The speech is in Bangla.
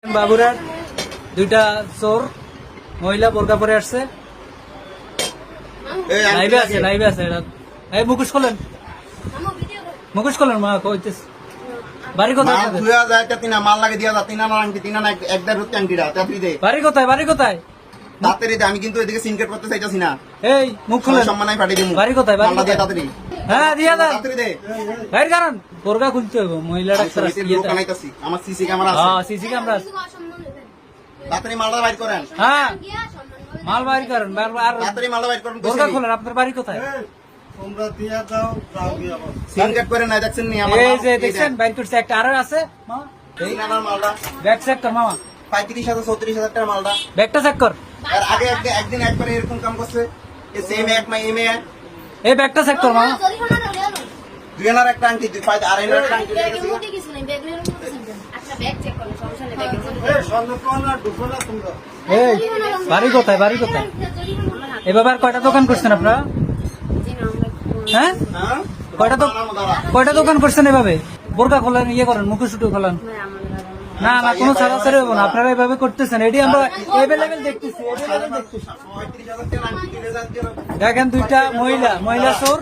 বাবুরার দুইটা চোর মহিলা বোরকা পরে আসছে, লাইভে আছে এটা। এই মুখোশ খোলেন, মুখোশ খোলেন। মা কইতেছে বাড়ি কোথায়? মাল লাগে দিয়া যা তিনা আংটি তিনা একদার রুটি আংটিরা তাড়াতাড়ি দে। বাড়ি কোথায়? বাড়ি কোথায়? তাড়াতাড়ি দে, আমি কিন্তু এদিকে সিনকেট করতে চাইতাছি না। এই মুখ খুলেন, সম্মানাই পাঠিয়ে দিমু। বাড়ি কোথায়? বাড়ি মালটা দে কোথায়? তাড়াতাড়ি। হ্যাঁ দিয়া দেন, তাড়াতাড়ি দে। বাইর কারণ বোরকা খুলতে হবে। মহিলাটা আমি সমিতির লোক আনাইতাছি, আমার সিসি ক্যামেরা আছে। হ্যাঁ সিসি ক্যামেরা আছে। তাড়াতাড়ি মালটা বাইর করেন। হ্যাঁ মাল বাইর করেন, আর তাড়াতাড়ি মালটা বাইর করেন। বোরকা খোলেন। আপনার বাড়ি কোথায়? তোমরা দিয়া দাও দাও দিয়া বল। সিনকেট করে নাই দেখছেন নি আমার এই মাল? যে দেখছেন বাইর করছে একটা, আরো আছে মা। এই নানার মালটা ব্যাগ চেক কর মামা, 35,000 34,000 টাকার মালটা। ব্যাগটা চেক কর। আর আগে একদিন একবারে এরকম কাম করছে, এই সেম এক মাই এমএ এই ব্যাগটা চেক কর মামা। দুই আনার একটা আংটি, দুই পাঁচ আর এনার একটা আংটি লেগেছে। এই সন্দেহ না ঢুকো না তোমরা। এই বাড়ি কোথায়? বাড়ি কোথায়? এভাবে আর কয়টা দোকান করছেন আপনারা? হ্যাঁ হ্যাঁ কয়টা দোকান করছেন এভাবে? বোরকা খোলেন, ইয়ে করেন, মুখোশুটো খোলেন। না না কোনো ছাড়াছাড়ি হবো না, আপনারা এভাবে করতেছেন। এটি আমরা এভেলেবেল দেখতেছি, available দেখতেছি। 35,000 টাকার আংটি 3,000 টাকা। দেখেন দুইটা মহিলা চোর